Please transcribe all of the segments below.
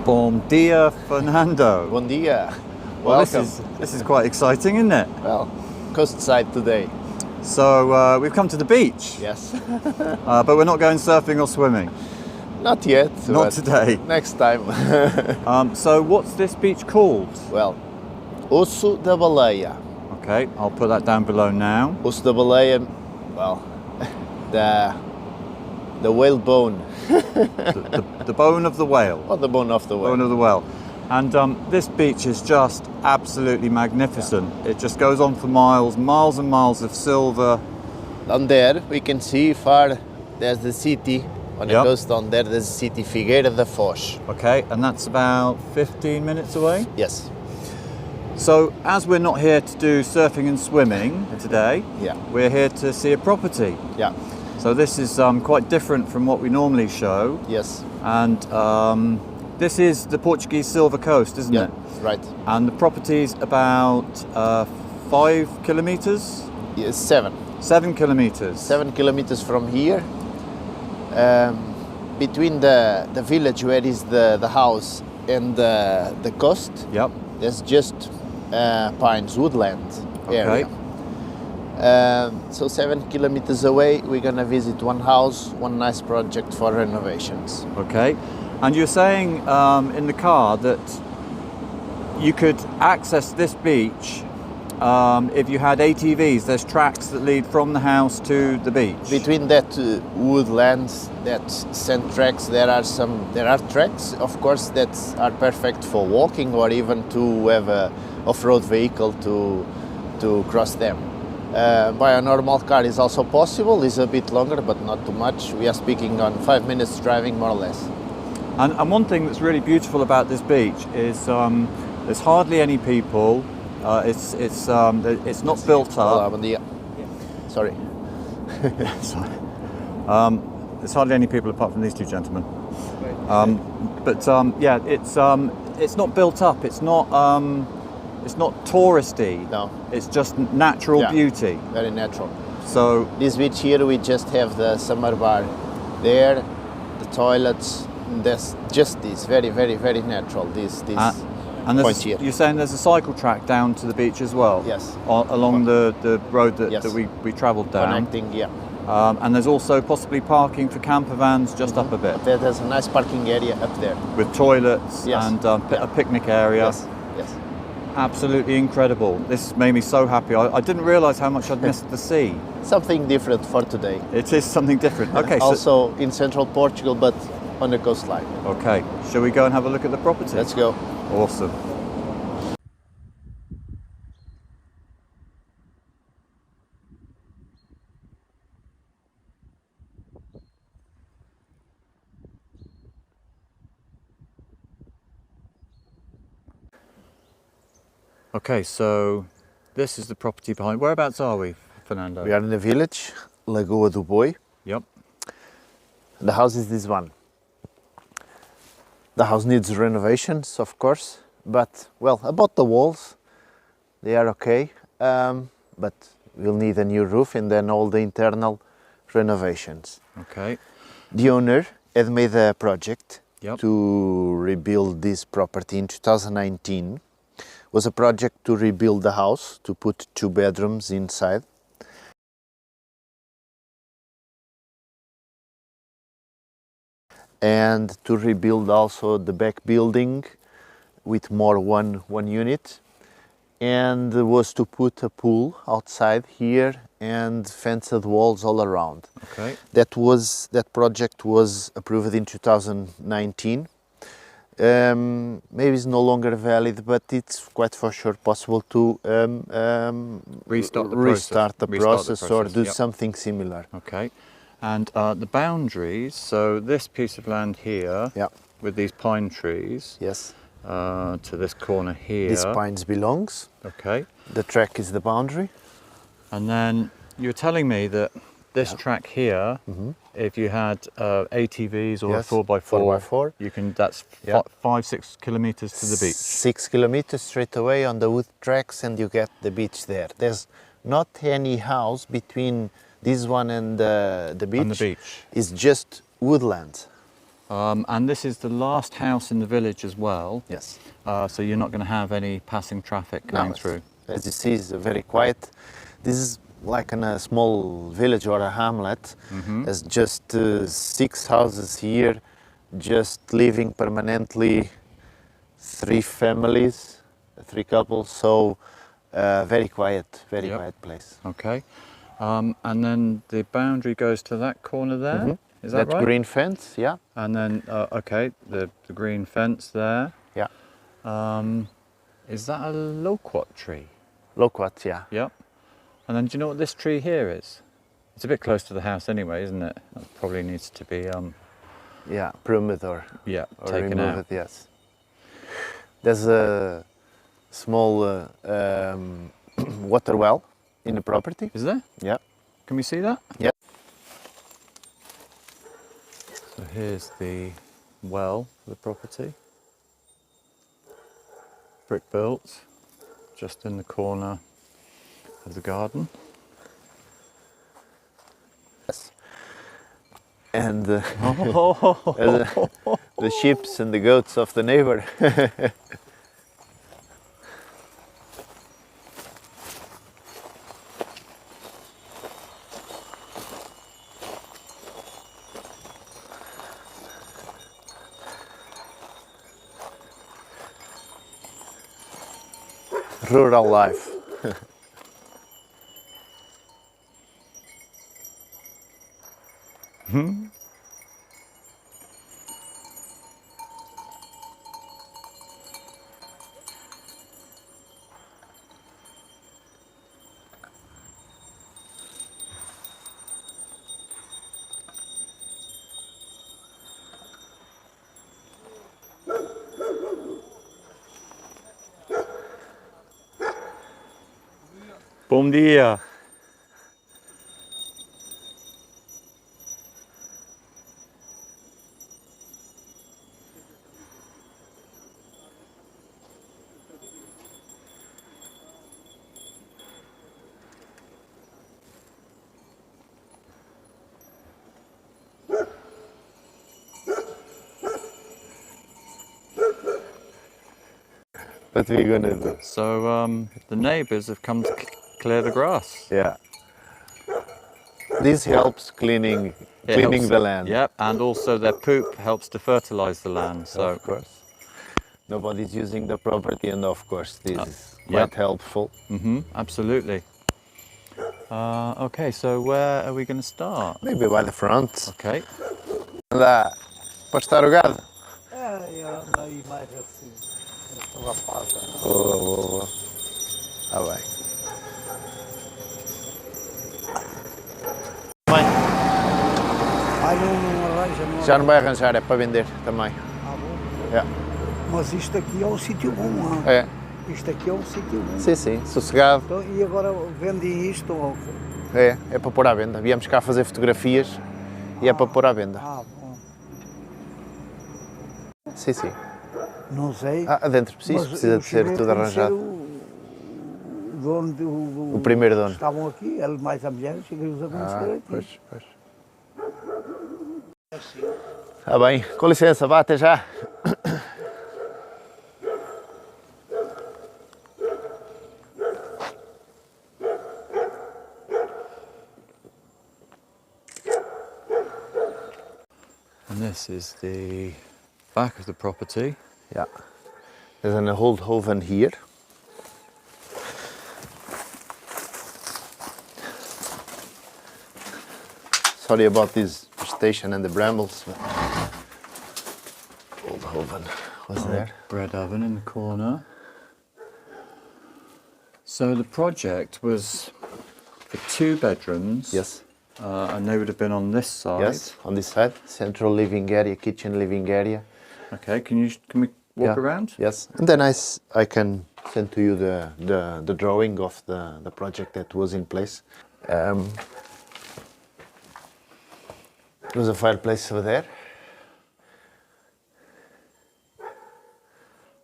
Bom dia, Fernando. Bon dia. Well, Welcome. this is quite exciting, isn't it? Well, coast side today. So we've come to the beach, Yes. but we're not going surfing or swimming. Not yet. Not but today. Next time. So what's this beach called? Well, Osso da Baleia. Okay, I'll put that down below now. Osso da Baleia. Well, the whale bone. The bone of the whale. Or the bone of the whale. Bone of the whale. And this beach is just absolutely magnificent. Yeah. It just goes on for miles, miles and miles of silver. Down there we can see far. There's the city. On the coast down there, there's the city Figueira da Foz. Okay, and that's about 15 minutes away? Yes. So, as we're not here to do surfing and swimming today, we're here to see a property. Yeah. So this is quite different from what we normally show. Yes. And this is the Portuguese Silver Coast, isn't it? Right. And the property's about 5 kilometers? Yes, 7. 7 kilometers. 7 kilometers from here. Between the village where is the house and the coast, there's just pines, woodland area. So 7 kilometers away, we're gonna visit one house, one nice project for renovations. Okay, and you're saying in the car that you could access this beach if you had ATVs. There's tracks that lead from the house to the beach. Between that woodlands, that sand tracks, there are tracks, of course, that are perfect for walking or even to have a off-road vehicle to cross them. By a normal car is also possible. It's a bit longer, but not too much. We are speaking on 5 minutes driving, more or less. And one thing that's really beautiful about this beach is there's hardly any people. It's not built up. Sorry. Sorry. There's hardly any people apart from these two gentlemen. It's not built up. It's not touristy. No. It's just natural beauty. Very natural. So this beach here, we just have the summer bar there, the toilets. There's just this very, very, very natural. And you're saying there's a cycle track down to the beach as well? Yes. Along the road that we travelled down? Connecting, and there's also possibly parking for camper vans just up a bit? There's a nice parking area up there. With toilets and a picnic area? Yes. Absolutely incredible. This made me so happy. I didn't realise how much I'd missed the sea. Something different for today. It is something different. Okay. Also in central Portugal, but on the coastline. Okay. Shall we go and have a look at the property? Let's go. Awesome. Okay, so this is the property behind. Whereabouts are we, Fernando? We are in the village, Lagoa do Boi. Yep. The house is this one. The house needs renovations, of course, but, well, about the walls, they are okay, but we'll need a new roof and then all the internal renovations. Okay. The owner had made a project to rebuild this property in 2019. Was a project to rebuild the house, to put 2 bedrooms inside. And to rebuild also the back building with more one unit. And was to put a pool outside here and fenced walls all around. Okay. That project was approved in 2019. Maybe it's no longer valid, but it's quite for sure possible to restart the process or do something similar. Okay, and the boundaries, so this piece of land here with these pine trees to this corner here. This pines belongs. Okay. The track is the boundary. And then you're telling me that this track here, if you had ATVs or a 4x4, you can. That's 5-6 kilometers to the beach. 6 kilometers straight away on the wood tracks, and you get the beach there. There's not any house between this one and the beach. And the beach. It's just woodland. And this is the last house in the village as well. Yes. So you're not going to have any passing traffic going through. As you see, it's very quiet. This is like in a small village or a hamlet. There's just 6 houses here, just living permanently, 3 families, 3 couples. So very quiet place. Okay. And then the boundary goes to that corner there. Is that right? Green fence, yeah. And then, okay, the green fence there. Yeah. Is that a loquat tree? Loquat, yeah. Yep. And then do you know what this tree here is? It's a bit close to the house anyway, isn't it? That probably needs to be yeah, pruned or taken out. It, yes. There's a small water well in the property. Is there? Yeah. Can we see that? Yeah. So here's the well for the property. Brick built, just in the corner of the garden. Yes. And the sheep and the goats of the neighbor. Rural life. Bom dia. What are we gonna do? So the neighbours have come to clear the grass. Yeah. This helps cleaning the land. Yep, and also their poop helps to fertilise the land. So of course, nobody's using the property, and of course this is quite helpful. Absolutely. Okay, so where are we going to start? Maybe by the front. Okay. Anda, pastar o gado. Anda aí mais assim, essa lapada. Boa. Ah, bem. Mãe, Ai, não arranja, não já não vai arranjar, é para vender também. Ah, bom. Yeah. Mas isto aqui é um sítio bom, não? É. Isto aqui é um sítio bom. Sim, sossegado. Então, e agora vendem isto? Ou... É para pôr à venda. Viemos cá fazer fotografias e é para pôr à venda. Ah, bom. Sim. Não sei. Dentro precisa de ser tudo arranjado. O dono o primeiro dono. Estavam aqui, ele mais a mulher, cheguei-os a conhecer aqui. Pois. Ah, bem, com licença, vá até já. And this is the back of the property. Yeah. There's an old oven here. Sorry about this vegetation and the brambles. Old oven was there. Bread oven in the corner. So the project was for 2 bedrooms. Yes. And they would have been on this side. Yes, on this side. Central living area, kitchen living area. Okay, can we walk around? Yes. And then I can send to you the drawing of the project that was in place. There's a fireplace over there.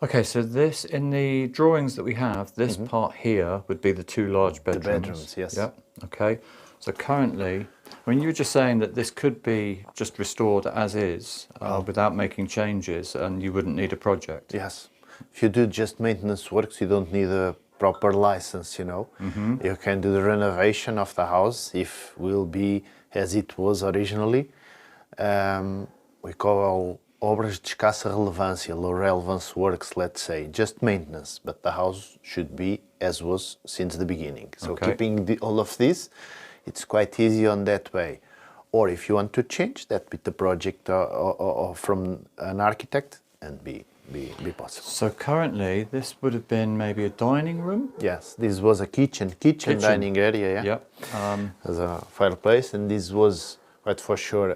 Okay, so this, in the drawings that we have, this part here would be the 2 large bedrooms. The bedrooms, yes. Yep, okay. So currently, I mean, you were just saying that this could be just restored as is, without making changes, and you wouldn't need a project. Yes. If you do just maintenance works, you don't need a proper license, you know. You can do the renovation of the house if will be as it was originally. We call obras de escassa relevância, low relevance works, let's say, just maintenance, but the house should be as was since the beginning. So Okay. keeping all of this, it's quite easy on that way. Or if you want to change that with the project or from an architect, and be possible. So currently, this would have been maybe a dining room. Yes, this was a kitchen dining area, yeah. Yep. As a fireplace, and this was quite for sure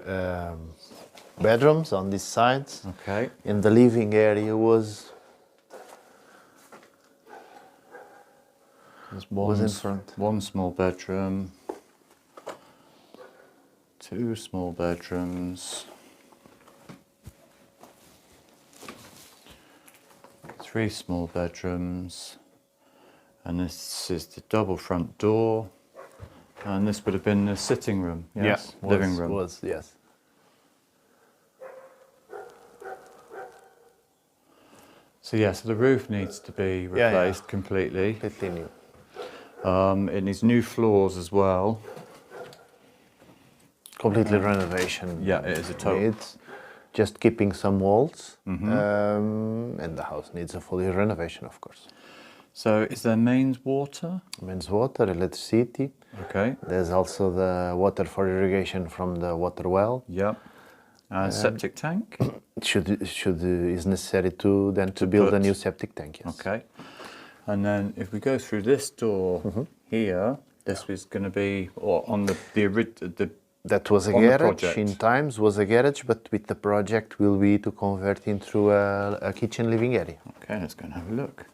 bedrooms on these sides. Okay. And the living area was There's in front. one small bedroom, 2 small bedrooms, 3 small bedrooms, and this is the double front door, and this would have been the sitting room, yes, living room. Was yes. So yeah, so the roof needs to be replaced completely. Completely new. It needs new floors as well. Completely renovation. Yeah, it is a total. Needs just keeping some walls, and the house needs a fully renovation, of course. So is there mains water? Means water, electricity. Okay. There's also the water for irrigation from the water well. Yep. Septic tank? Is necessary to build a put- new septic tank. Yes. Okay. And then if we go through this door here, this is going to be on the That was a on the garage. project. In times was a garage, but with the project will be to convert into a kitchen living area. Okay, let's go and have a look.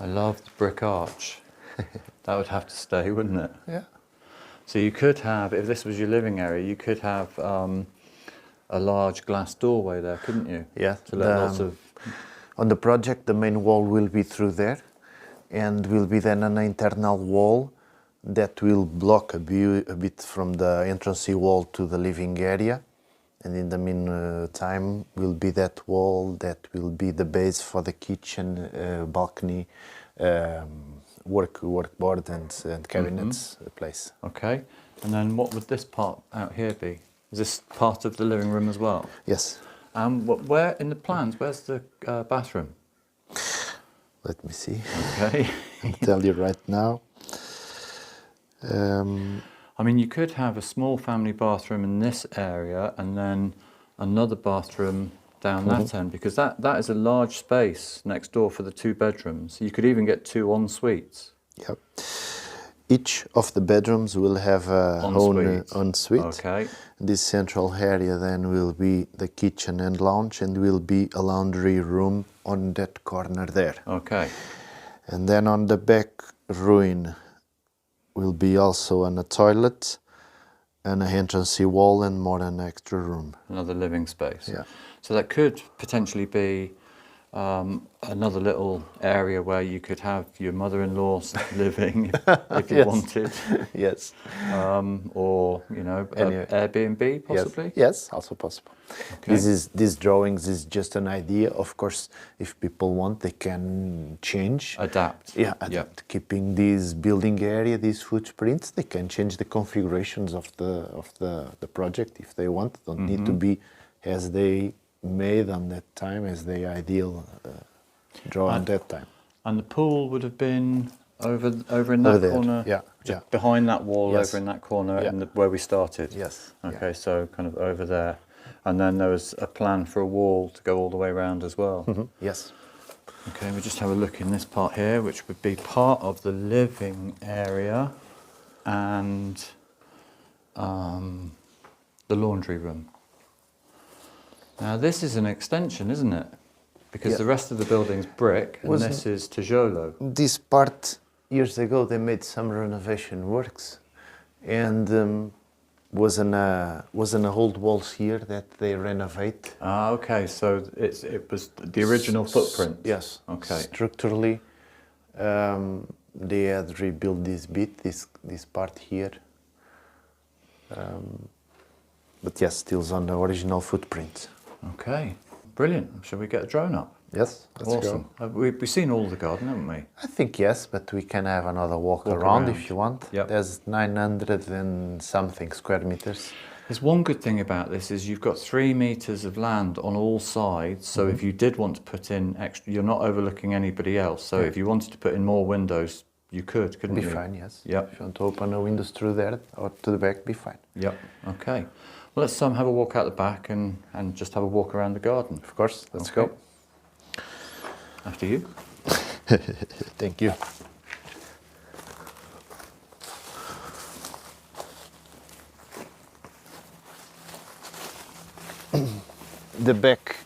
I love the brick arch. That would have to stay, wouldn't it? Yeah. So you could have, if this was your living area, you could have a large glass doorway there, couldn't you? Yeah. To let lots of... On the project, the main wall will be through there, and will be then an internal wall that will block a bit from the entrance wall to the living area. And in the meantime, will be that wall that will be the base for the kitchen, balcony, workboard and cabinets place. Okay. And then what would this part out here be? Is this part of the living room as well? Yes. Where in the plans, where's the bathroom? Let me see. Okay. I'll tell you right now. I mean, you could have a small family bathroom in this area and then another bathroom down that end, because that is a large space next door for the 2 bedrooms. You could even get 2 en suites. Yep. Each of the bedrooms will have a own ensuite. Okay. This central area then will be the kitchen and lounge, and will be a laundry room on that corner there. Okay. And then on the back ruin will be also a toilet and a entrance wall and more an extra room. Another living space. Yeah. So that could potentially be another little area where you could have your mother-in-law living if you Yes. wanted, Yes. or Anyway. Airbnb possibly. Yes, also possible. Okay. These drawings is just an idea. Of course, if people want, they can change. Adapt. Yeah, adapt. Keeping this building area, these footprints, they can change the configurations of the project if they want. Don't need to be as they made on that time, as they ideal draw on that time. And the pool would have been over in that Over there, corner, yeah, just yeah. behind that wall, Yes. over in that corner, Yeah. where we started. Yes. Okay, yeah. so kind of over there, and then there was a plan for a wall to go all the way around as well. Yes. Okay, we just have a look in this part here, which would be part of the living area and the laundry room. Now this is an extension, isn't it? Because Yeah. the rest of the building's brick, and this is tijolo. This part, years ago, they made some renovation works, and was an old walls here that they renovate. Ah, okay. So it was the original footprint. Yes. Okay. Structurally, they had rebuilt this bit, this part here. But yes, still on the original footprint. Okay. Brilliant. Shall we get a drone up? Yes, let's Awesome. go. We've seen all the garden, haven't we? I think yes, but we can have another walk Walk around around. if you want. Yep. There's 900 and something square meters. There's one good thing about this is you've got 3 meters of land on all sides. So if you did want to put in extra, you're not overlooking anybody else. So if you wanted to put in more windows, you could, couldn't Be you? fine, yes. Yep. If you want to open the windows through there or to the back, be fine. Yep. Okay. Well, let's have a walk out the back and just have a walk around the garden. Of course, let's Okay. go. After you. Thank you. The back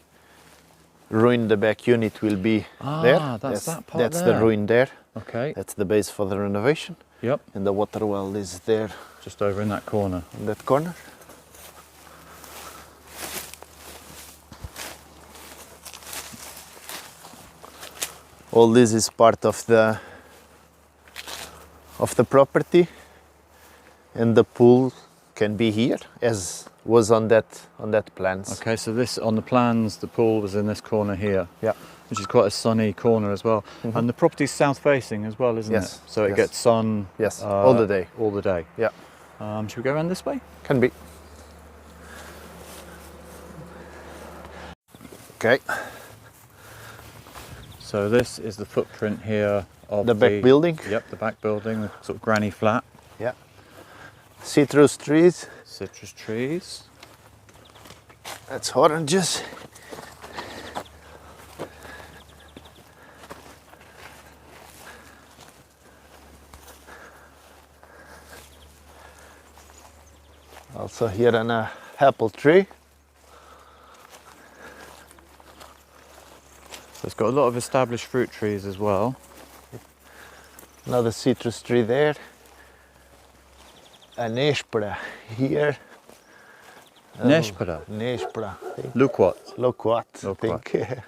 ruin, the back unit will be there. That's that part That's there. the ruin there. Okay. That's the base for the renovation. Yep. And the water well is there Just over in that corner. in that corner. All this is part of the property, and the pool can be here as was on that plans. Okay, so this on the plans, the pool was in this corner here. Yeah. Which is quite a sunny corner as well. And the property's south facing as well, isn't Yes, it? So it yes. gets sun Yes, all the day. All the day. Yeah, Should we go around this way? can be. Okay. So this is the footprint here of The back building. Yep, the back building, the sort of granny flat. Yeah. Citrus trees. Citrus trees. That's oranges. Also here an apple tree. So it's got a lot of established fruit trees as well. Another citrus tree there. An espera here. Nespera. Nespera. Loquat. Loquat, I Loquat. think.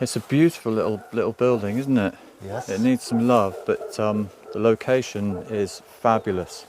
It's a beautiful little building, isn't it? Yes. It needs some love, but the location is fabulous.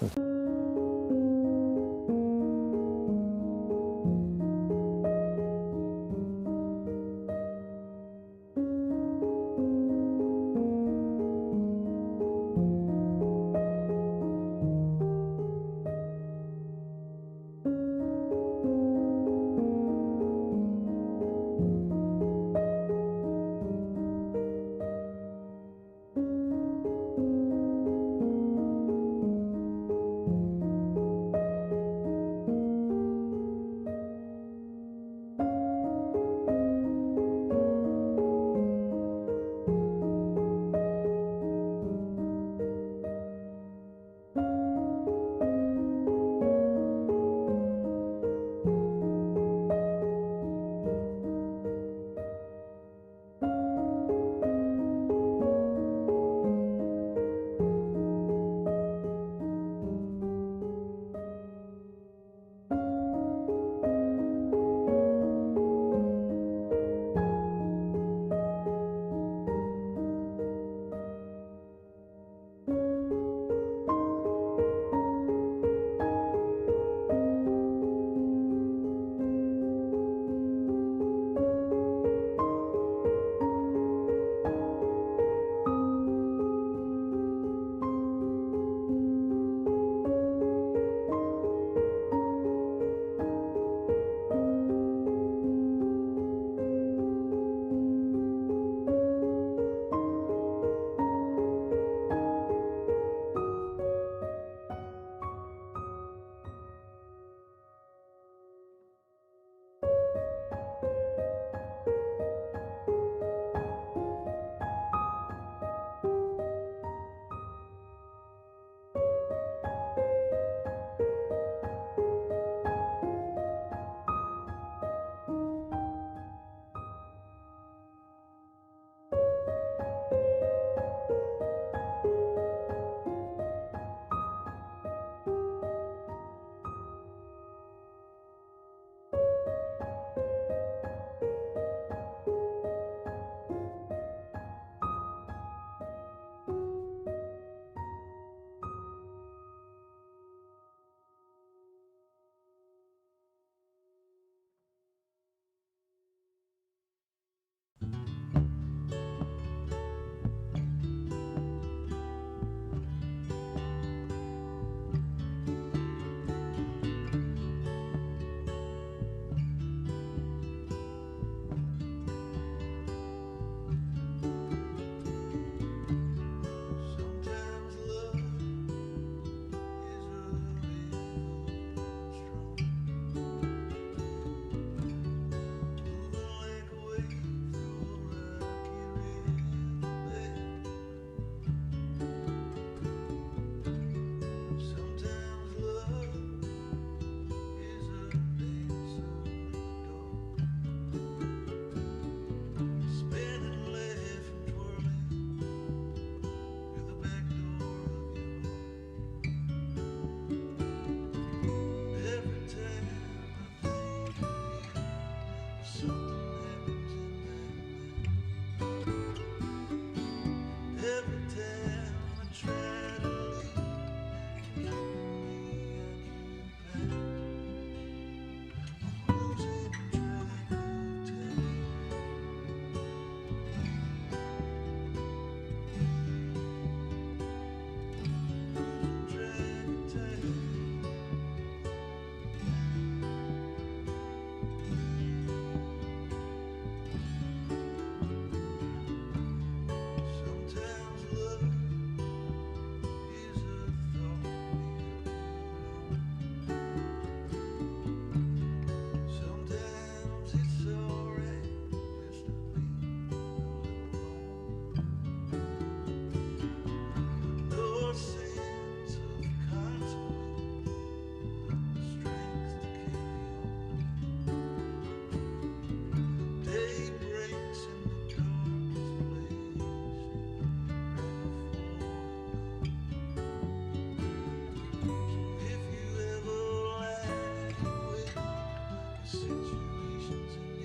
renovations.